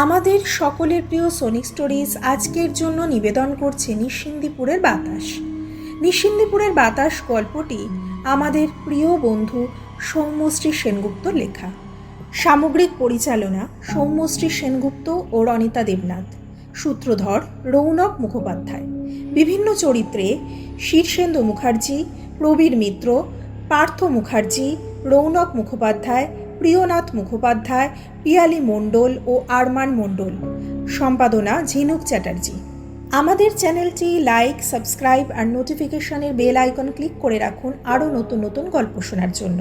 আমাদের সকলের প্রিয় সোনিক স্টোরিজ আজকের জন্য নিবেদন করছে নিশ্চিন্দিপুরের বাতাস। নিশ্চিন্দিপুরের বাতাস গল্পটি আমাদের প্রিয় বন্ধু সৌম্যশ্রী সেনগুপ্তর লেখা। সামগ্রিক পরিচালনা সৌম্যশ্রী সেনগুপ্ত ও রনিতা দেবনাথ। সূত্রধর রৌনক মুখোপাধ্যায়। বিভিন্ন চরিত্রে শীর্ষেন্দু মুখার্জি, প্রবীর মিত্র, পার্থ মুখার্জি, রৌনক মুখোপাধ্যায়, প্রিয়নাথ মুখোপাধ্যায়, পিয়ালি মণ্ডল ও আরমান মণ্ডল। সম্পাদনা ঝিনুক চ্যাটার্জি। আমাদের চ্যানেলটি লাইক, সাবস্ক্রাইব আর নোটিফিকেশনের বেল আইকন ক্লিক করে রাখুন আরও নতুন নতুন গল্প শোনার জন্য।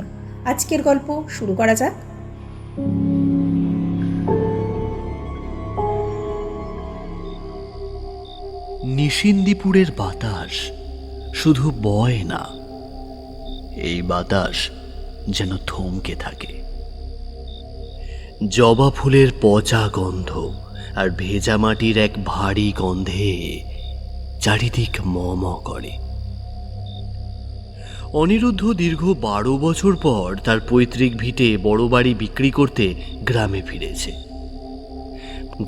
আজকের গল্প শুরু করা যাক। নিশ্চিন্দিপুরের বাতাস শুধু বয় না, এই বাতাস যেন থমকে থাকে। জবা ফুলের পচা গন্ধ আর ভেজা মাটির এক ভারী গন্ধে চারিদিক ম করে। অনিরুদ্ধ দীর্ঘ 12 বছর পর তার পৈতৃক ভিটে বড় বাড়ি বিক্রি করতে গ্রামে ফিরেছে।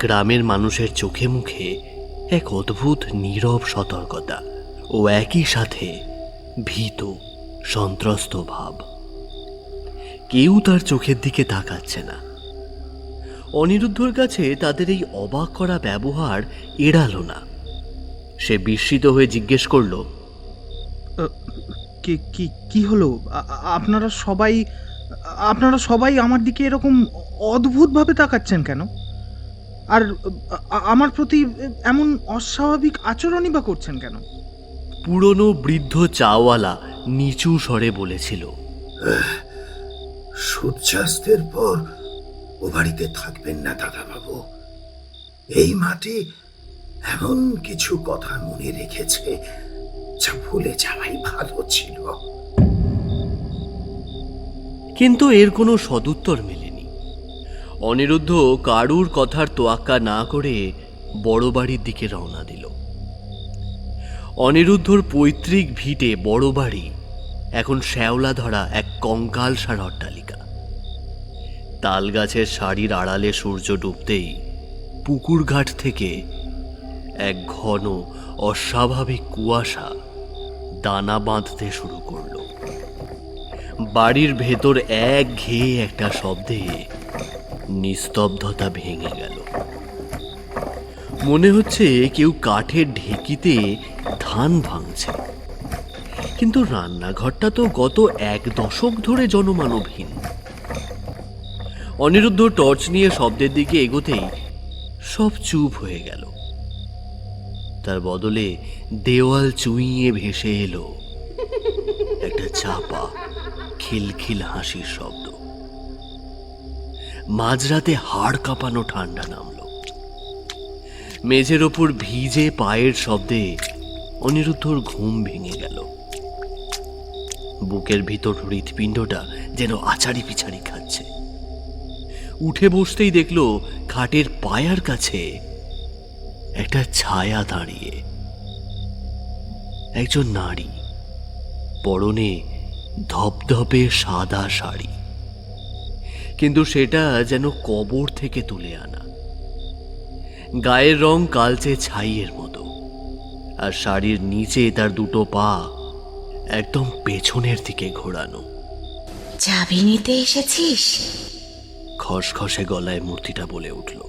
গ্রামের মানুষের চোখে মুখে এক অদ্ভুত নীরব সতর্কতা ও একই সাথে ভীত সন্ত্রস্ত ভাব। কেউ তার চোখের দিকে তাকাচ্ছে না। অনিরুদ্ধর কাছে তাদের এই অবাক করা ব্যবহার এড়ালো না। সে বিস্মিত হয়ে জিজ্ঞেস করল, কি হলো? আপনারা সবাই আমার দিকে এরকম অদ্ভুতভাবে তাকাচ্ছেন কেন? আর আমার প্রতি এমন অস্বাভাবিক আচরণই বা করছেন কেন? পুরনো বৃদ্ধ চাওয়ালা নিচু স্বরে বলেছিল, সূর্যাস্তের পর ও বাড়িতে থাকবেন না দাদাবাবু। এই মাটি এমন কিছু কথা মনে রেখেছে যা ভুলে যাওয়াই ভালো ছিল। কিন্তু এর কোনো সদুত্তর মেলেনি। অনিরুদ্ধ কারুর কথার তোয়াক্কা না করে বড় বাড়ির দিকে রওনা দিল। অনিরুদ্ধর পৈতৃক ভিটে বড় বাড়ি এখন শ্যাওলা ধরা এক কঙ্কালসার অট্টালিকা। তাল গাছের সারির আড়ালে সূর্য ডুবতেই পুকুর ঘাট থেকে এক ঘন অস্বাভাবিক কুয়াশা দানা বাঁধতে শুরু করল। বাড়ির ভেতর একঘেয়ে একটা শব্দে নিস্তব্ধতা ভেঙে গেল। মনে হচ্ছে কেউ কাঠের ঢেকিতে ধান ভাঙছে। কিন্তু রান্নাঘরটা তো গত 1 দশক ধরে জনমানবহীন। অনিরুদ্ধ টর্চ নিয়ে শব্দের দিকে এগোতেই সব চুপ হয়ে গেল। তার বদলে দেওয়াল চুইয়ে ভেসে এলো একটা চাপা খিলখিল হাসির শব্দ। মাঝরাতে হাড় কাঁপানো ঠান্ডা নামল। মেঝের ওপর ভিজে পায়ের শব্দে অনিরুদ্ধর ঘুম ভেঙে গেল। বুকের ভিতর হৃৎপিণ্ডটা যেন আছাড়ি পিছাড়ি খাচ্ছে। উঠে বসতেই দেখল খাটের পায়ার কাছে একটা ছায়া দাঁড়িয়ে। একজন নারী, পরনে ধপধপে সাদা শাড়ি, কিন্তু সেটা যেন কবর থেকে তুলে আনা। গায়ের রং কালচে ছাইয়ের মতো, আর শাড়ির নিচে তার দুটো পা একদম পেছনের দিকে ঘোরানো। চাবি নিতে এসেছিস? খসখসে গলায় মূর্তিটা বলে উঠল।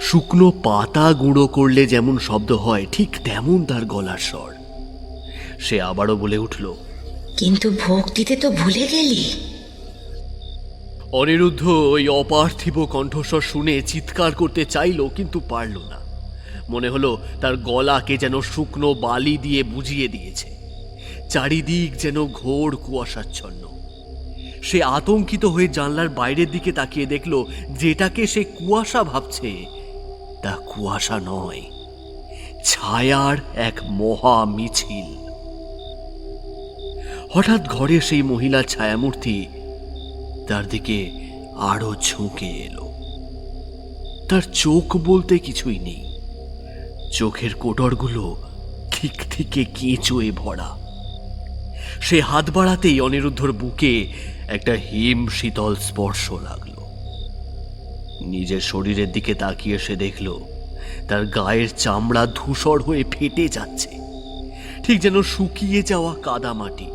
শুকনো পাতা গুঁড়ো করলে যেমন শব্দ হয় ঠিক তেমন তার গলার স্বর। সে আবারও বলে উঠল, কিন্তু ভোগ দিতে তো ভুলে গেলি। অনিরুদ্ধ ওই অপার্থিব কণ্ঠস্বর শুনে চিৎকার করতে চাইল, কিন্তু পারল না। মনে হলো তার গলাকে যেন শুকনো বালি দিয়ে বুঝিয়ে দিয়েছে। চারিদিক যেন ঘোর কুয়াশাচ্ছন্ন। সে আতঙ্কিত হয়ে জানলার বাইরের দিকে তাকিয়ে দেখল যেটাকে সে কুয়াশা ভাবছে তা কুয়াশা নয়, ছায়ার এক মহা মিছিল। হঠাৎ ঘরে সেই মহিলার ছায়ামূর্তি তার দিকে আরো ঝুঁকে এলো। তার চোখ বলতে কিছুই নেই। চোখের কোটরগুলো ঠিক থেকে কেঁচোয় ভরা। সে হাত বাড়াতেই অনিরুদ্ধর বুকে একটা হিম শীতল স্পর্শ লাগলো। নিজের শরীরের দিকে তাকিয়ে সে দেখল তার গায়ের চামড়া ধূসর হয়ে ফেটে যাচ্ছে, ঠিক যেন শুকিয়ে যাওয়া কাদামাটি।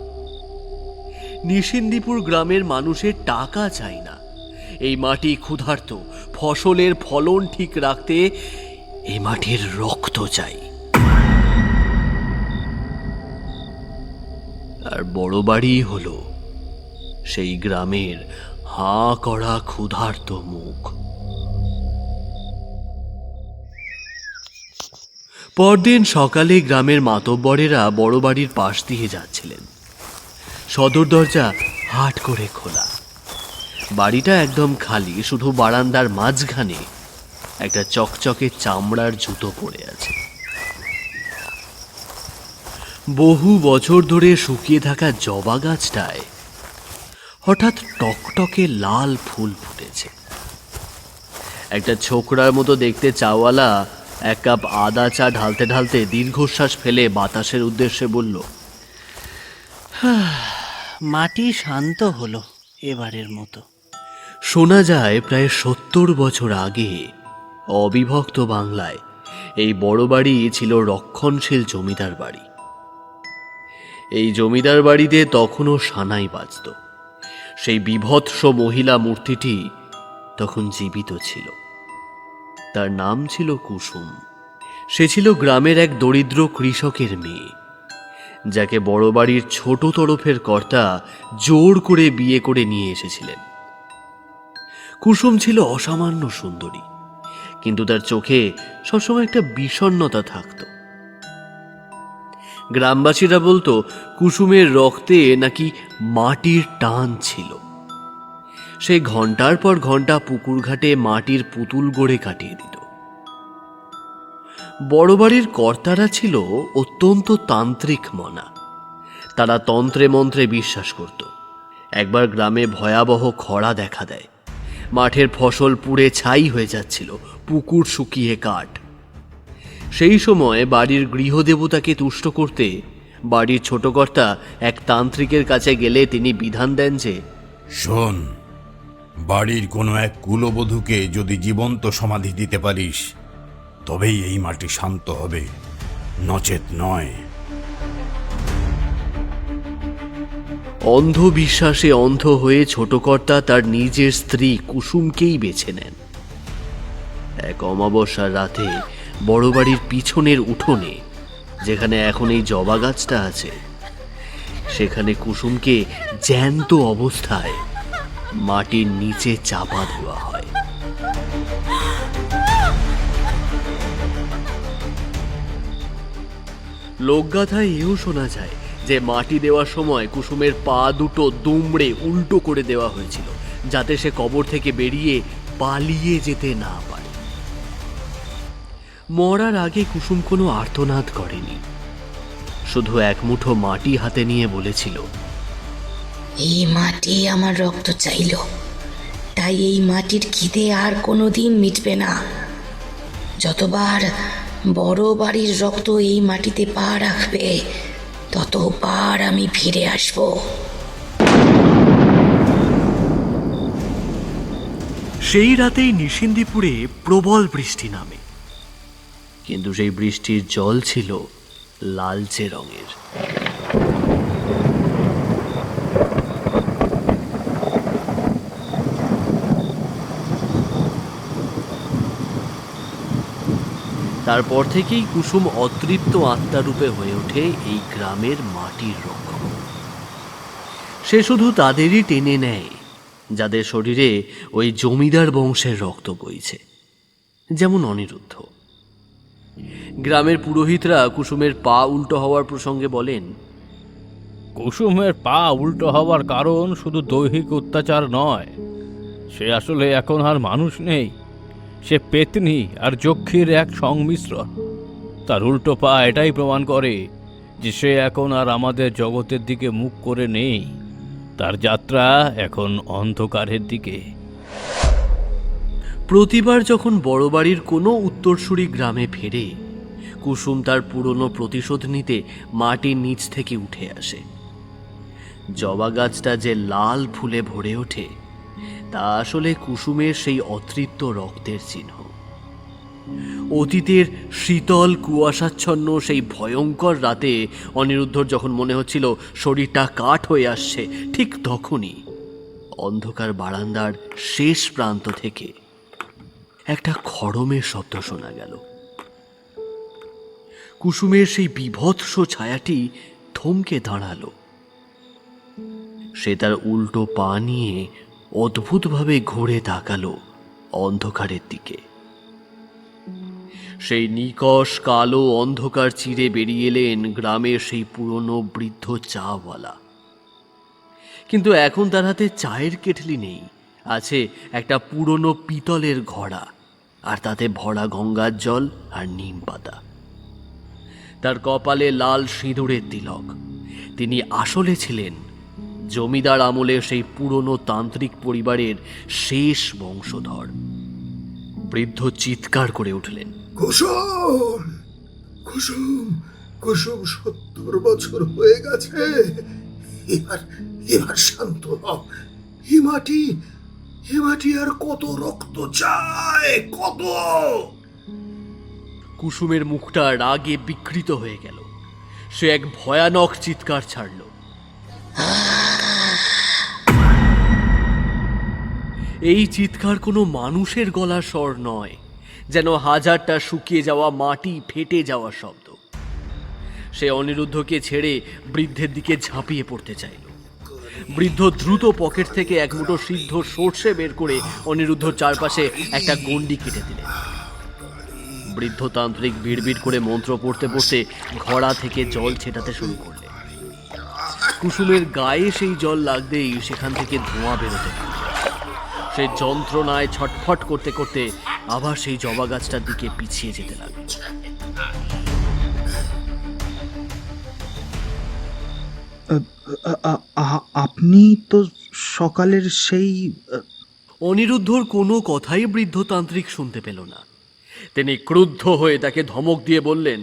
নিশিন্দিপুর গ্রামের মানুষের টাকা চাই না, এই মাটি ক্ষুধার্ত, ফসলের ফলন ঠিক রাখতে এই মাটির রক্ত চাই। আর বড় বাড়ি হলো সেই গ্রামের হাঁ করা ক্ষুধার্ত মুখ। পরদিন সকালে গ্রামের মাতব্বরেরা বড় বাড়ির পাশ দিয়ে যাচ্ছিলেন। সদর দরজা হাট করে খোলা। বাড়িটা একদম খালি, শুধু বারান্দার মাঝখানে একটা চকচকে চামড়ার জুতো পড়ে আছে। বহু বছর ধরে শুকিয়ে থাকা জবা গাছটায় হঠাৎ টকটকে লাল ফুল ফুটেছে। একটা ছোকরার মতো দেখতে চাওয়ালা এক কাপ আদা চা ঢালতে ঢালতে দীর্ঘশ্বাস ফেলে বাতাসের উদ্দেশ্যে বলল, মাটি শান্ত হলো এবারের মতো। শোনা যায় প্রায় 70 বছর আগে অবিভক্ত বাংলায় এই বড় বাড়ি ছিল রক্ষণশীল জমিদার বাড়ি। এই জমিদার বাড়িতে তখনও সানাই বাজত। সেই বিভৎস মহিলা মূর্তিটি তখন জীবিত ছিল। তার নাম ছিল কুসুম। সে ছিল গ্রামের এক দরিদ্র কৃষকের মেয়ে, যাকে বড় বাড়ির ছোট তরফের কর্তা জোর করে বিয়ে করে নিয়ে এসেছিলেন। কুসুম ছিল অসামান্য সুন্দরী, কিন্তু তার চোখে সবসময় একটা বিষণ্ণতা থাকত। গ্রামবাসীরা বলতো কুসুমের রক্তে নাকি মাটির টান ছিল। সে ঘন্টার পর ঘন্টা পুকুর ঘাটে মাটির পুতুল গড়ে কাটিয়ে দিত। বড় বাড়ির কর্তারা ছিল অত্যন্ত তান্ত্রিক মনা। তারা তন্ত্রে মন্ত্রে বিশ্বাস করত। একবার গ্রামে ভয়াবহ খরা দেখা দেয়। মাঠের ফসল পুড়ে ছাই হয়ে যাচ্ছিল, পুকুর শুকিয়ে কাঠ। সেই সময় বাড়ির গৃহদেবতাকে তুষ্ট করতে বাড়ির ছোট কর্তা এক তান্ত্রিকের কাছে গেলে তিনি বিধান দেন যে, শোন, বাড়ির কোনো এক কুলবধূকে যদি জীবন্ত সমাধি দিতে পারিস তবেই এই মাটি শান্ত হবে, নচেত নয়। অন্ধবিশ্বাসে অন্ধ হয়ে ছোট কর্তা তার নিজের স্ত্রী কুসুমকেই বেছে নেন। এক অমাবস্যার রাতে বড় বাড়ির পিছনের উঠোনে, যেখানে এখন এই জবা গাছটা আছে, সেখানে কুসুমকে জ্যান্ত অবস্থায় মাটির নিচে চাপা দেওয়া হয়। লোকগাথায় এও শোনা যায় যে মাটি দেওয়ার সময় কুসুমের পা দুটো দুমড়ে উল্টো করে দেওয়া হয়েছিল, যাতে সে কবর থেকে বেরিয়ে পালিয়ে যেতে না পারে। মরার আগে কুসুম কোনো আর্তনাদ করেনি, শুধু এক মুঠো মাটি হাতে নিয়ে বলেছিল, এই মাটি আমার রক্ত চাইল, তাই এই মাটির খিদে আর কোনোদিন মিটবে না। যতবার বড় বাড়ির রক্ত এই মাটিতে পা রাখবে, ততবার আমি ফিরে আসব। সেই রাতেই নিশিন্দিপুরে প্রবল বৃষ্টি নামে, কিন্তু সেই বৃষ্টির জল ছিল লালচে রঙের। তারপর থেকেই কুসুম অতৃপ্ত আত্মারূপে হয়ে ওঠে এই গ্রামের মাটির রক্ষক। সে শুধু তাদেরই টেনে নেয় যাদের শরীরে ওই জমিদার বংশের রক্ত বইছে, যেমন অনিরুদ্ধ। গ্রামের পুরোহিতরা কুসুমের পা উল্টো হওয়ার প্রসঙ্গে বলেন, কুসুমের পা উল্টো হওয়ার কারণ শুধু দৈহিক অত্যাচার নয়, সে আসলে এখন আর মানুষ নেই। সে পেতনি আর যক্ষীর এক সংমিশ্রণ। তার উল্টো পা এটাই প্রমাণ করে যে সে এখন আর আমাদের জগতের দিকে মুখ করে নেই। তার যাত্রা এখন অন্ধকারের দিকে। প্রতিবার যখন বড় বাড়ির কোনো উত্তরসূরি গ্রামে ফেরে, কুসুম তার পুরনো প্রতিশোধ নিতে মাটির নিচ থেকে উঠে আসে। জবা গাছটা যে লাল ফুলে ভরে ওঠে তা আসলে কুসুমের সেই অতৃপ্ত রক্তের চিহ্ন। অতীতের শীতল কুয়াশাচ্ছন্ন সেই ভয়ঙ্কর রাতে অনিরুদ্ধর যখন মনে হচ্ছিল শরীরটা কাঠ হয়ে আসছে, ঠিক তখনই অন্ধকার বারান্দার শেষ প্রান্ত থেকে একটা খড়মের শব্দ শোনা গেল। কুসুমের সেই বীভৎস ছায়াটি থমকে দাঁড়ালো। সে তার উল্টো পা নিয়ে অদ্ভুতভাবে ঘুরে তাকালো অন্ধকারের দিকে। সেই নিকষ কালো অন্ধকার চিরে বেরিয়ে এলেন গ্রামের সেই পুরনো বৃদ্ধ চাওয়ালা। কিন্তু এখন তার হাতে চায়ের কেটলি নেই, আছে একটা পুরনো পিতলের ঘড়া, আর তাতে ভরা গঙ্গার জল আর নিম পাতা। তার কপালে লাল সিঁদুরের তিলক। তিনি আসলে ছিলেন জমিদার আমলের সেই পুরনো তান্ত্রিক পরিবারের শেষ বংশধর। বৃদ্ধ চিৎকার করে উঠলেন, কুসুম, কুসুম, কুসুম, 70 বছর হয়ে গেছে। এবার এবার শান্ত হও। এ মাটি আর কত রক্ত চায়, কত! কুসুমের মুখটা রাগে বিকৃত হয়ে গেল। সে এক ভয়ানক চিৎকার ছাড়ল। এই চিৎকার কোনো মানুষের গলার স্বর নয়, যেন হাজারটা শুকিয়ে যাওয়া মাটি ফেটে যাওয়া শব্দ। সে অনিরুদ্ধকে ছেড়ে বৃদ্ধের দিকে ঝাঁপিয়ে পড়তে চাইল। বৃদ্ধ দ্রুত পকেট থেকে এক মুঠো সিদ্ধ সর্ষে বের করে অনিরুদ্ধর চারপাশে একটা গণ্ডি কেটে দিলেন। বৃদ্ধ তান্ত্রিক বিড়বিড় করে মন্ত্র পড়তে পড়তে ঘড়া থেকে জল ছেটাতে শুরু করলেন। কুসুমের গায়ে সেই জল লাগতেই সেখান থেকে ধোঁয়া বেরোতে লাগলো। সে যন্ত্রণায় ছটফট করতে করতে আবার সেই জবা গাছটার দিকে পিছিয়ে যেতে লাগলো। আপনি তো সকালের সেই অনিরুদ্ধর কোনো কথাই বৃদ্ধতান্ত্রিক শুনতে পেল না। তিনি ক্রুদ্ধ হয়ে তাকে ধমক দিয়ে বললেন,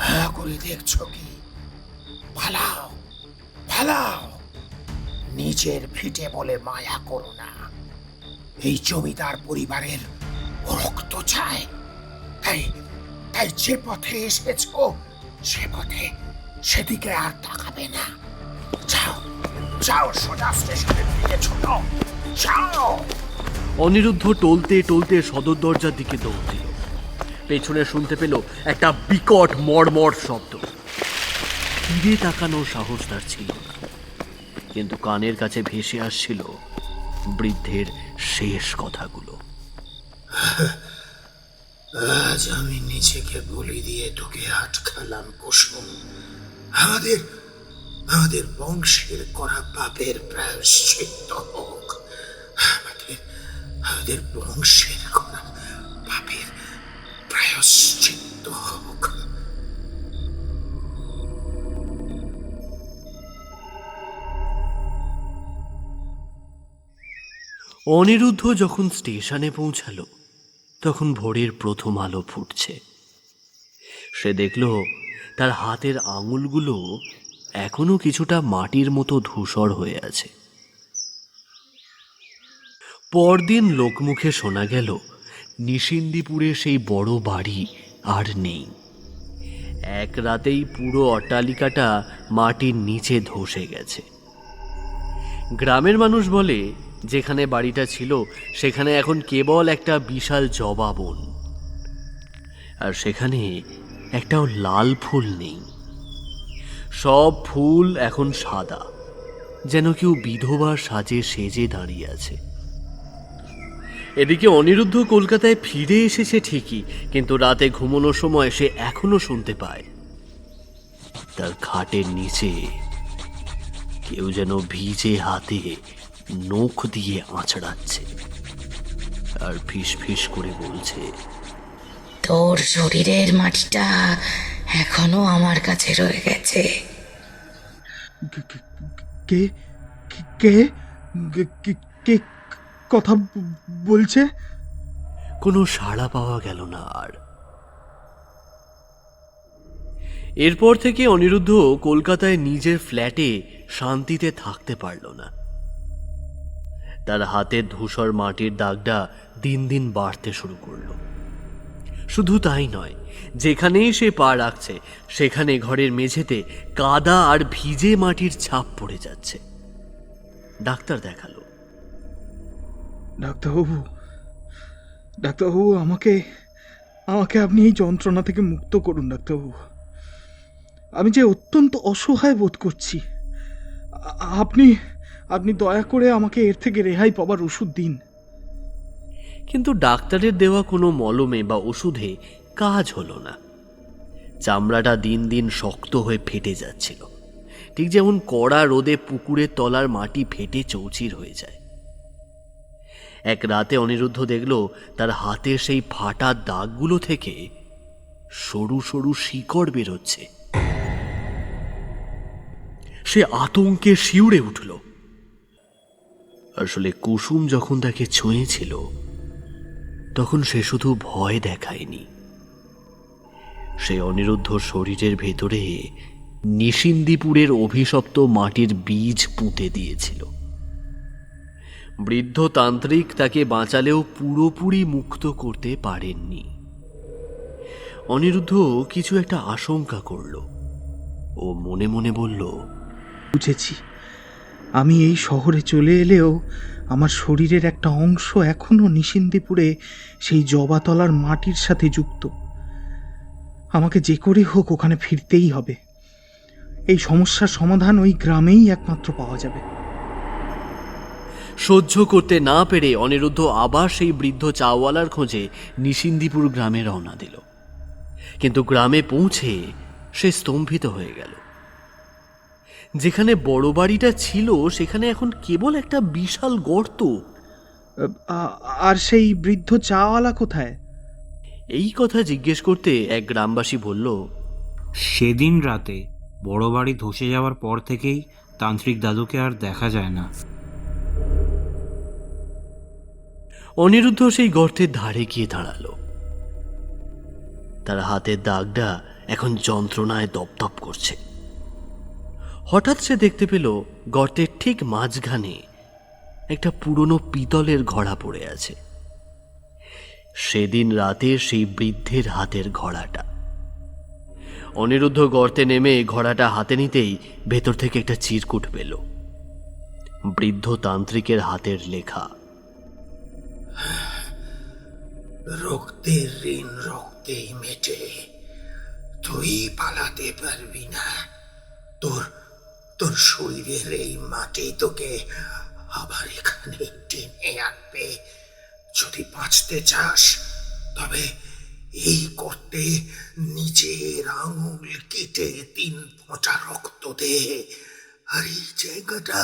হ্যাঁ করে দেখছো কি? পালাও, পালাও। নিজের ভিটে বলে মায়া করো না। এই জমিদার পরিবারের রক্ত চায়। তাই তাই যে পথে এসেছো সে পথে সেদিকে আর তাকাবে না। যাও, যাও, সোজা স্টেশনের দিকে ছোট, যাও। অনিরুদ্ধ টলতে টলতে সদর দরজার দিকে দৌড় দিল। পেছনে শুনতে পেল একটা বিকট মড়মড় শব্দ। ফিরে তাকানোর সাহস তার ছিল না, কিন্তু কানের কাছে ভেসে আসছিল বৃদ্ধের শেষ কথাগুলো। আজ আমি নিজেকে বলি দিয়ে তোকে আটকালাম কুসুম। আমাদের আমাদের বংশের করা পাপের প্রায়শ্চিত্ত হোক। আমাদের বংশের করা পাপের প্রায়শ্চিত্ত হোক। অনিরুদ্ধ যখন স্টেশনে পৌঁছালো তখন ভোরের প্রথম আলো ফুটছে। সে দেখল তার হাতের আঙুলগুলো এখনো কিছুটা মাটির মতো ধূসর হয়ে আছে। পরদিন লোকমুখে শোনা গেল নিশিন্দিপুরে সেই বড় বাড়ি আর নেই। এক রাতেই পুরো অট্টালিকাটা মাটির নিচে ধসে গেছে। গ্রামের মানুষ বলে যেখানে বাড়িটা ছিল সেখানে এখন কেবল একটা বিশাল জবা বন, আর সেখানে একটাও লাল ফুল নেই। সব ফুল এখন সাদা, যেন কেউ বিধবার সাজে সেজে দাঁড়িয়ে আছে। এদিকে অনিরুদ্ধ কলকাতায় ফিরে এসেছে ঠিকই, কিন্তু রাতে ঘুমানোর সময় সে এখনো শুনতে পায় তার খাটের নিচে কেউ যেন ভিজে হাতে নখ দিয়ে আঁচড়াচ্ছে আর ফিস ফিস করে বলছে, তোর শরীরের মাটিটা এখনো আমার কাছে রয়ে গেছে। কে কে কে কে কথা বলছে? কোনো সাড়া পাওয়া গেল না আর। এরপর থেকে অনিরুদ্ধ কলকাতায় নিজের ফ্ল্যাটে শান্তিতে থাকতে পারল না। তার হাতের ধূসর মাটির দাগটা দিন দিন বাড়তে শুরু করলো। শুধু তাই নয়, যেখানেই সে পা রাখছে সেখানে ঘরের মেঝেতে কাদা আর ভিজে মাটির ছাপ পড়ে যাচ্ছে। ডাক্তার দেখালো। ডাক্তারবাবু, ডাক্তারবাবু, আমাকে আমাকে আপনি এই যন্ত্রণা থেকে মুক্ত করুন ডাক্তারবাবু। আমি যে অত্যন্ত অসহায় বোধ করছি। আপনি আপনি দয়া করে আমাকে এর থেকে রেহাই পাবার ওষুধ দিন। কিন্তু ডাক্তারের দেওয়া কোনো মলমে বা ওষুধে কাজ হলো না। চামড়াটা দিন দিন শক্ত হয়ে ফেটে যাচ্ছিল, ঠিক যেমন কড়া রোদে পুকুরের তলার মাটি ফেটে চৌচির হয়ে যায়। এক রাতে অনিরুদ্ধ দেখল তার হাতের সেই ফাটা দাগগুলো থেকে সরু সরু শিকড় বেরোচ্ছে। সে আতঙ্কে শিউরে উঠল। আসলে কুসুম যখন তাকে ছুঁয়েছিল তখন সে শুধু ভয় দেখায়নি, সে অনিরুদ্ধ শরীরের ভেতরে নিশিন্দিপুরের অভিশপ্ত মাটির বীজ পুঁতে দিয়েছিল। বৃদ্ধ তান্ত্রিক তাকে বাঁচালেও পুরোপুরি মুক্ত করতে পারেননি। অনিরুদ্ধ কিছু একটা আশঙ্কা করল। ও মনে মনে বলল, বুঝেছি, আমি এই শহরে চলে এলেও আমার শরীরের একটা অংশ এখনো নিশিন্দিপুরে সেই জবাতলার মাটির সাথে যুক্ত। আমাকে যে করে হোক ওখানে ফিরতেই হবে। এই সমস্যার সমাধান ওই গ্রামেই একমাত্র পাওয়া যাবে। সহ্য করতে না পেরে অনিরুদ্ধ আবার সেই বৃদ্ধ চাওয়ালার খোঁজে নিশিন্দিপুর গ্রামে রওনা দিল। কিন্তু গ্রামে পৌঁছে সে স্তম্ভিত হয়ে গেল। যেখানে বড় বাড়িটা ছিল সেখানে এখন কেবল একটা বিশাল গর্ত। আর সেই বৃদ্ধ চাওয়ালা কোথায়? এই কথা জিজ্ঞেস করতে এক গ্রামবাসী বলল, সেদিন রাতে বড় বাড়ি ধসে যাওয়ার পর থেকেই তান্ত্রিক দাদুকে আর দেখা যায় না। অনিরুদ্ধ সেই গর্তের ধারে গিয়ে দাঁড়ালো। তার হাতের দাগটা এখন যন্ত্রণায় দপদপ করছে। হঠাৎ সে দেখতে পেল গর্তের ঠিক মাঝখানে একটা পুরনো পিতলের ঘড়া পড়ে আছে। সেদিন রাতে সেই বৃদ্ধের হাতের ঘড়াটা। অনিরুদ্ধ গর্তে নেমে ঘড়াটা হাতে নিতেই ভেতর থেকে একটা চিরকুট পেল। বৃদ্ধ তান্ত্রিকের হাতের লেখা, রক্তের ঋণ রক্তেই মেটে, তুই পালাতে পারবি না। তোর তোর শরীরের এই মাটি তোকে আবার এখানে টেনে আনবে। যদি বাঁচতে চাস তবে এই করতে নিজের আঙুল কেটে 3 ফোঁটা রক্ত দে, আর এই জায়গাটা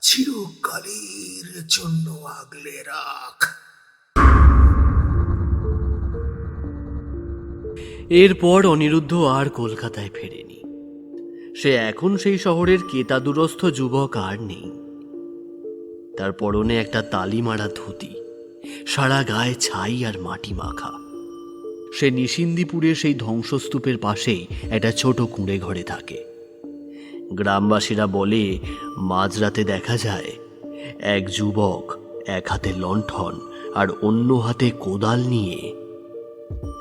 চিরকালের জন্য আগলে রাখ। এরপর অনিরুদ্ধ আর কলকাতায় ফেরেনি। সে এখন সেই শহরের কেতাদুরস্থ যুবক আর নেই। তার পরনে একটা তালিমারা ধুতি, সারা গায়ে ছাই আর মাটি মাখা। সে নিশিন্দিপুরের সেই ধ্বংসস্তূপের পাশেই একটা ছোট কুঁড়ে ঘরে থাকে। গ্রামবাসীরা বলে মাঝরাতে দেখা যায় এক যুবক এক হাতে লণ্ঠন আর অন্য হাতে কোদাল নিয়ে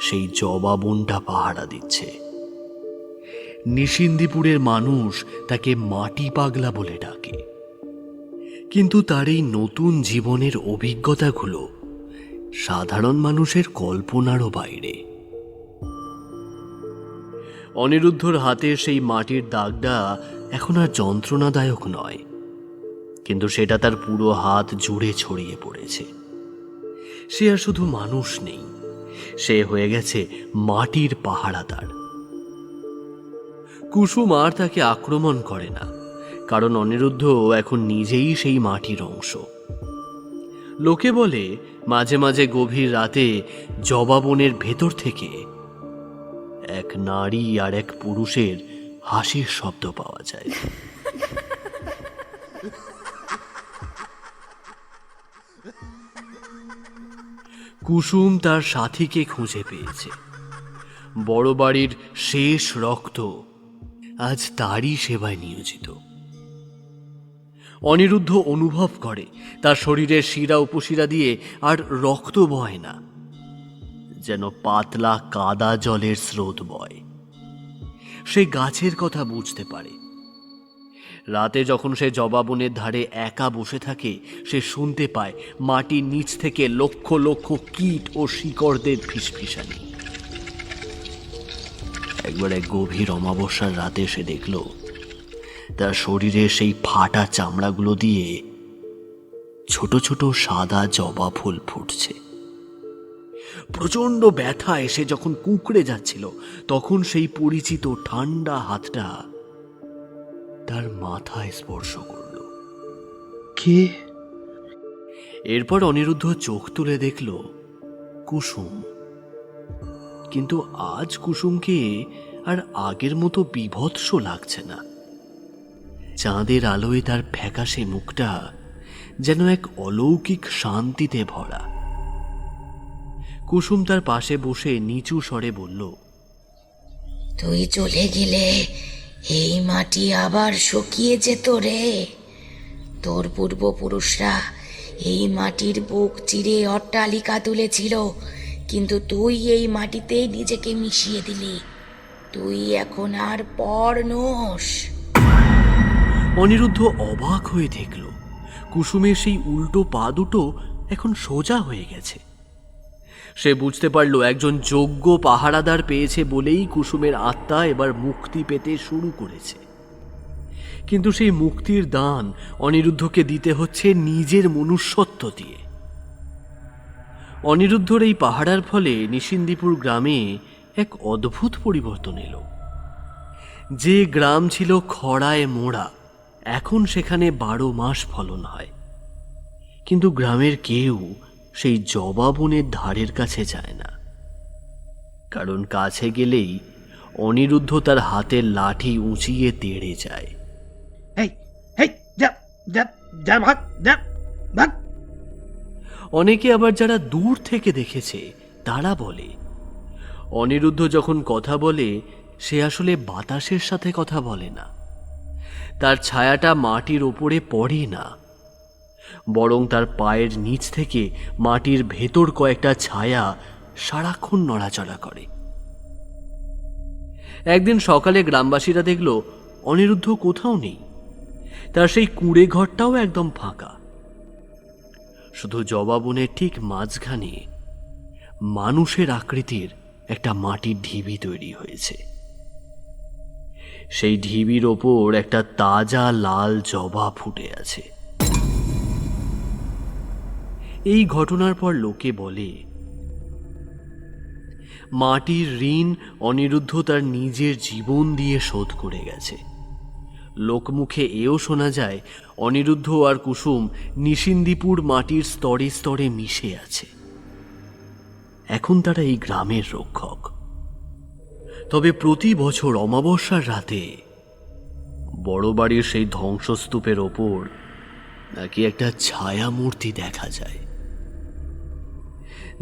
সেই জবা বনটা পাহারা দিচ্ছে। নিশিন্দিপুরের মানুষ তাকে মাটি পাগলা বলে ডাকে। কিন্তু তার এই নতুন জীবনের অভিজ্ঞতাগুলো সাধারণ মানুষের কল্পনারও বাইরে। অনিরুদ্ধর হাতের সেই মাটির দাগটা এখন আর যন্ত্রণাদায়ক নয়, কিন্তু সেটা তার পুরো হাত জুড়ে ছড়িয়ে পড়েছে। সে আর শুধু মানুষ নেই, সে হয়ে গেছে মাটির পাহারাদার। কুসুম আর তাকে আক্রমণ করে না, কারণ অনিরুদ্ধ এখন নিজেই সেই মাটির অংশ। লোকে বলে মাঝে মাঝে গভীর রাতে জবা বনের ভেতর থেকে এক নারী আর এক পুরুষের হাসির শব্দ পাওয়া যায়। কুসুম তার সাথীকে খুঁজে পেয়েছে। বড় বাড়ির শেষ রক্ত আজ তারই সেবায় নিয়োজিত। অনিরুদ্ধ অনুভব করে তার শরীরের শিরা উপশিরা দিয়ে আর রক্ত বয় না, যেন পাতলা কাদা জলের স্রোত বয়। সে গাছের কথা বুঝতে পারে। রাতে যখন সে জবা বনের ধারে একা বসে থাকে, সে শুনতে পায় মাটির নিচ থেকে লক্ষ লক্ষ কীট ও শিকড়দের ফিসফিসানি। একবার এক গভীর অমাবস্যার রাতে সে দেখল তার শরীরে সেই ফাটা চামড়াগুলো দিয়ে ছোট ছোট সাদা জবা ফুল ফুটছে। প্রচন্ড ব্যথা এসে যখন কুঁকড়ে যাচ্ছিল, তখন সেই পরিচিত ঠান্ডা হাতটা তার মাথায় স্পর্শ করল। কে? এরপর অনিরুদ্ধ চোখ তুলে দেখল কুসুম। কিন্তু আজ কুসুমকে আর আগের মতো বীভৎস লাগছে না। চাঁদের আলোয় তার ফ্যাকাশে মুখটা যেন এক অলৌকিক শান্তিতে ভরা। কুসুম তার পাশে বসে নিচু স্বরে বলল, তুই চলে গেলে এই মাটি আবার শুকিয়ে যেত রে। তোর পূর্বপুরুষরা এই মাটির বুক চিরে অট্টালিকা তুলেছিল, কিন্তু তুই এই মাটিতেই নিজেকে মিশিয়ে দিলি। তুই এখন আর পর নোস। অনিরুদ্ধ অবাক হয়ে দেখল কুসুমের সেই উল্টো পা দুটো এখন সোজা হয়ে গেছে। সে বুঝতে পারল একজন যোগ্য পাহারাদার পেয়েছে বলেই কুসুমের আত্মা এবার মুক্তি পেতে শুরু করেছে। কিন্তু সেই মুক্তির দান অনিরুদ্ধকে দিতে হচ্ছে নিজের মনুষ্যত্ব দিয়ে। অনিরুদ্ধর এই পাহারার ফলে নিশিন্দিপুর গ্রামে এক অদ্ভুত পরিবর্তন এলো। যে গ্রাম ছিল খরায় মোড়া, এখন সেখানে 12 মাস ফলন হয়। কিন্তু গ্রামের কেউ সেই জবা বনের ধারের কাছে যায় না, কারণ কাছে গেলেই অনিরুদ্ধ তার হাতের লাঠি উঁচিয়ে তেড়ে যায়। এই এই যা যা যা ভাগ, যা ভাগ। অনেকে আবার যারা দূর থেকে দেখেছে তারা বলে অনিরুদ্ধ যখন কথা বলে সে আসলে বাতাসের সাথে কথা বলে না, তার ছায়াটা মাটির ওপরে পড়ে না, বরং তার পায়ের নিচ থেকে মাটির ভেতর কয়েকটা ছায়া সারাক্ষণ নড়াচড়া করে। একদিন সকালে গ্রামবাসীরা দেখল অনিরুদ্ধ কোথাও নেই। তার সেই কুঁড়ে ঘরটাও একদম ফাঁকা। শুধু জবা বনের ঠিক মাঝখানে মানুষের আকৃতির একটা মাটির ঢিবি তৈরি হয়েছে। সেই ঢিবির ওপর একটা তাজা লাল জবা ফুটে আছে। এই ঘটনার পর লোকে বলে মাটির ঋণ অনিরুদ্ধ তার নিজের জীবন দিয়ে শোধ করে গেছে। লোকমুখে এও শোনা যায় অনিরুদ্ধ আর কুসুম নিশিন্দিপুর মাটির স্তরে স্তরে মিশে আছে। এখন তারা এই গ্রামের রক্ষক। তবে প্রতি বছর অমাবস্যার রাতে বড় বাড়ির সেই ধ্বংসস্তূপের ওপর নাকি একটা ছায়া মূর্তি দেখা যায়,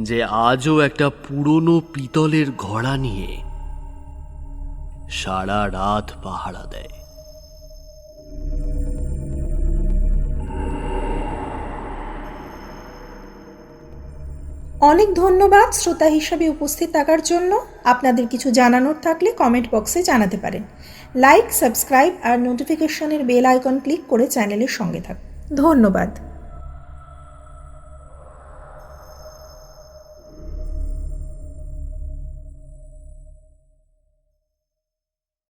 যে আজও একটা পুরনো পিতলের ঘড়া নিয়ে সারা রাত পাহারা দেয়। অনেক ধন্যবাদ শ্রোতা হিসাবে উপস্থিত থাকার জন্য। আপনাদের কিছু জানানোর থাকলে কমেন্ট বক্সে জানাতে পারেন। লাইক, সাবস্ক্রাইব আর নোটিফিকেশনের বেল আইকন ক্লিক করে চ্যানেলের সঙ্গে থাকুন। ধন্যবাদ।